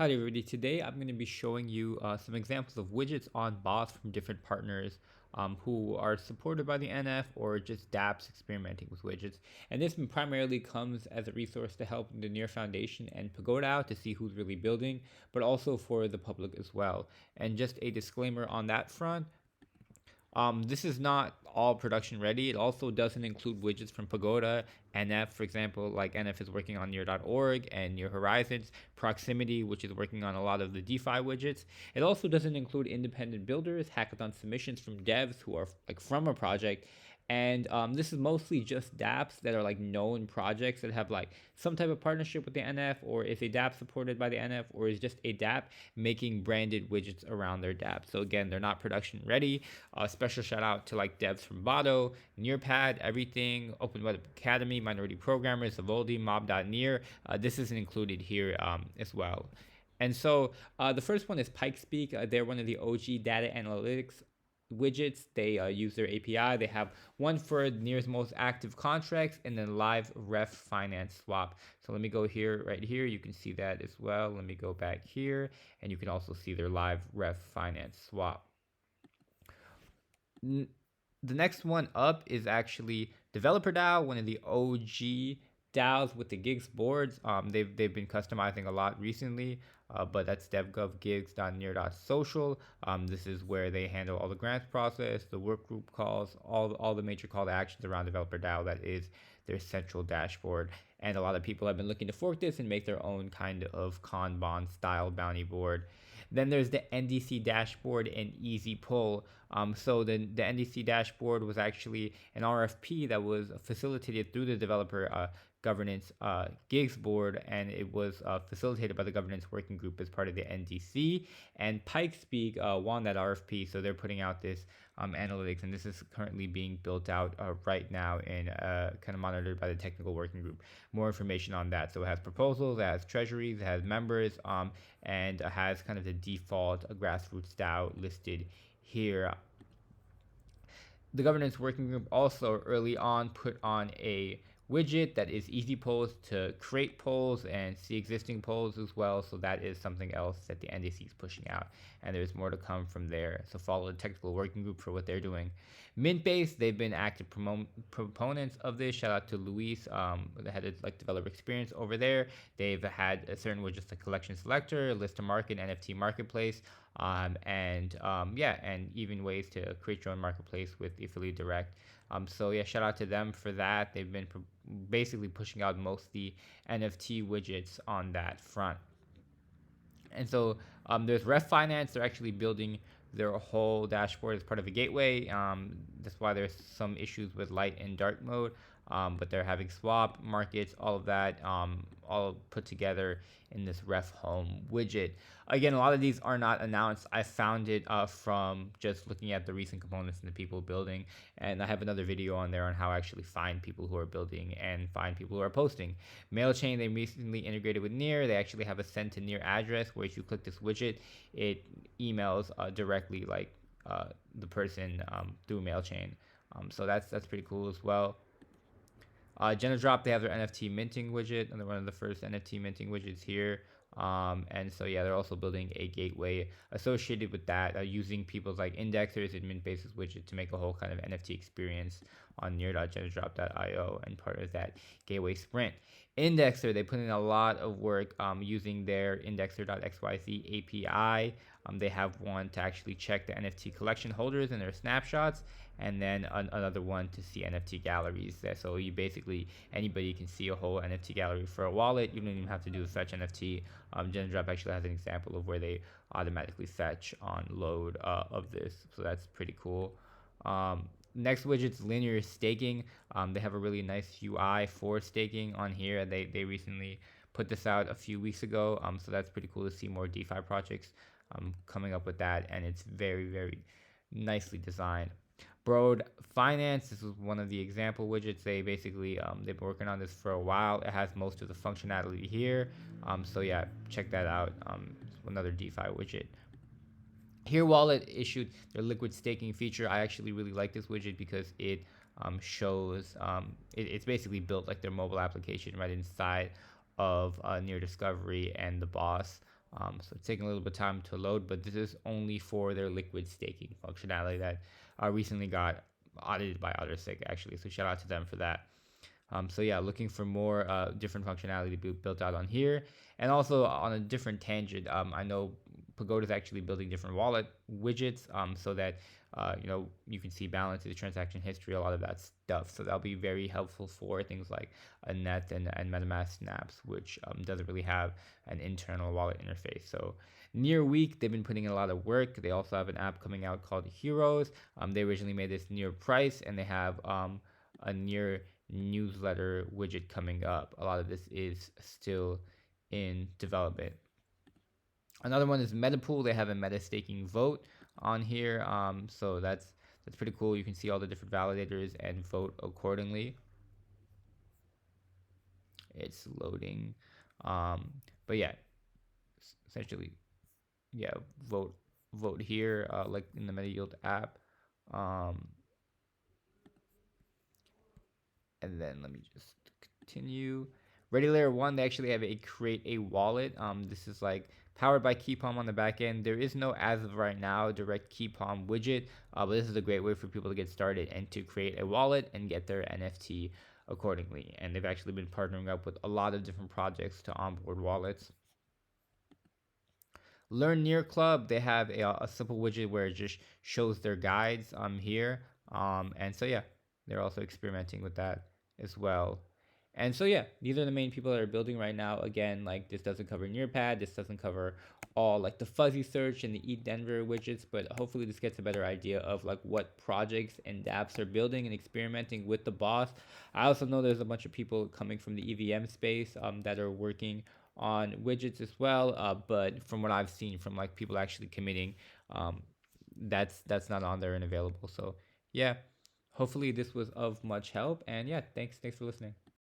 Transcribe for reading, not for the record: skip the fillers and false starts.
Howdy everybody, today I'm going to be showing you some examples of widgets on BOS from different partners who are supported by the NF or just dApps experimenting with widgets. And this primarily comes as a resource to help the Near Foundation and PagodaDAO to see who's really building, but also for the public as well. And just a disclaimer on that front, this is not all production ready. It also doesn't include widgets from Pagoda, NF, for example, like NF is working on Near.org and Near Horizons, Proximity, which is working on a lot of the DeFi widgets. It also doesn't include independent builders, hackathon submissions from devs who are like from a project. And this is mostly just dApps that are like known projects that have like some type of partnership with the NF, or is a dApp supported by the NF, or is just a dApp making branded widgets around their dApp. So again, they're not production ready. Special shout out to like devs from Bado, Nearpad, Everything, Open Web Academy, Minority Programmers, Zavoldi, Mob.near. This isn't included here as well. And so the first one is Pikespeak. They're one of the OG data analytics widgets. They use their API. They have one for Near's most active contracts and then live Ref.finance swap. So let me go here, right here. You can see that as well. Let me go back here and you can also see their live Ref.finance swap. The next one up is actually DeveloperDAO, one of the OG DAOs with the gigs boards. They've been customizing a lot recently, but that's DevGovGigs.near.social. This is where they handle all the grants process, the work group calls, all the major call to actions around DeveloperDAO. That is their central dashboard. And a lot of people have been looking to fork this and make their own kind of Kanban style bounty board. Then there's the NDC dashboard and EasyPoll. So the NDC dashboard was actually an RFP that was facilitated through the developer governance gigs board, and it was facilitated by the governance working group as part of the NDC. And Pikespeak won that RFP, so they're putting out this analytics, and this is currently being built out right now and kind of monitored by the technical working group. More information on that. So it has proposals, it has treasuries, it has members, and it has kind of the default grassroots DAO listed here. The governance working group also early on put on a widget that is easy polls to create polls and see existing polls as well. So that is something else that the NDC is pushing out, and there's more to come from there. So follow the technical working group for what they're doing. Mintbase, they've been active proponents of this. Shout out to Luis, the head of like developer experience over there. They've had a certain widgets like collection selector, list to market, NFT marketplace, and even ways to create your own marketplace with Affiliate Direct. So yeah, shout out to them for that. They've been basically pushing out most of the NFT widgets on that front. And so there's Ref.finance. They're actually building their whole dashboard as part of a gateway. That's why there's some issues with light and dark mode. But they're having swap markets, all of that, all put together in this Ref Home widget. Again, a lot of these are not announced. I found it from just looking at the recent components and the people building, and I have another video on there on how I actually find people who are building and find people who are posting. Mailchain, they recently integrated with Near. They actually have a send to Near address where if you click this widget, it emails directly like the person through Mailchain. So that's pretty cool as well. GenaDrop, they have their NFT minting widget, and they're one of the first NFT minting widgets here. And so yeah, they're also building a gateway associated with that, using people's like indexers and Mintbase's widget to make a whole kind of NFT experience on near.genadrop.io and part of that gateway sprint. Indexer, they put in a lot of work using their Indexer.xyz API. They have one to actually check the NFT collection holders and their snapshots, and then another one to see NFT galleries. So you basically, anybody can see a whole NFT gallery for a wallet. You don't even have to do a fetch NFT. GenaDrop actually has an example of where they automatically fetch on load of this. So that's pretty cool. Next widget's linear staking. They have a really nice UI for staking on here. They recently put this out a few weeks ago. So that's pretty cool to see more DeFi projects coming up with that, and it's very, very nicely designed. Burrow Finance, this is one of the example widgets. They basically they've been working on this for a while. It has most of the functionality here. So yeah, check that out. Another DeFi widget. Here Wallet issued their liquid staking feature. I actually really like this widget because it shows it's basically built like their mobile application right inside of Near Discovery and the BOS So it's taking a little bit of time to load, but this is only for their liquid staking functionality that recently got audited by OtterSig, actually. So shout out to them for that. So yeah, looking for more different functionality to be built out on here. And also on a different tangent, I know Pagoda is actually building different wallet widgets so that you can see balances, transaction history, a lot of that stuff. So that'll be very helpful for things like a net and MetaMask snaps, which doesn't really have an internal wallet interface. So NEARWeek, they've been putting in a lot of work. They also have an app coming out called Heroes. They originally made this near price, and they have a near newsletter widget coming up. A lot of this is still in development. Another one is Metapool. They have a meta staking vote on here, so that's pretty cool. You can see all the different validators and vote accordingly. It's loading, but yeah, essentially, yeah, vote here, like in the MetaYield app. And then let me just continue. Ready Layer 1, they actually have a create a wallet. This is like powered by KeyPalm on the back end. There is no, as of right now, direct KeyPalm widget, but this is a great way for people to get started and to create a wallet and get their NFT accordingly. And they've actually been partnering up with a lot of different projects to onboard wallets. LearnNEARClub, they have a simple widget where it just shows their guides here. And so yeah, they're also experimenting with that as well. And so yeah, these are the main people that are building right now. Again, like this doesn't cover Nearpad, this doesn't cover all like the fuzzy search and the ETHDenver widgets, but hopefully this gets a better idea of like what projects and dApps are building and experimenting with the BOS. I also know there's a bunch of people coming from the EVM space that are working on widgets as well, but from what I've seen from like people actually committing, that's not on there and available. So yeah, hopefully this was of much help, and yeah, thanks for listening.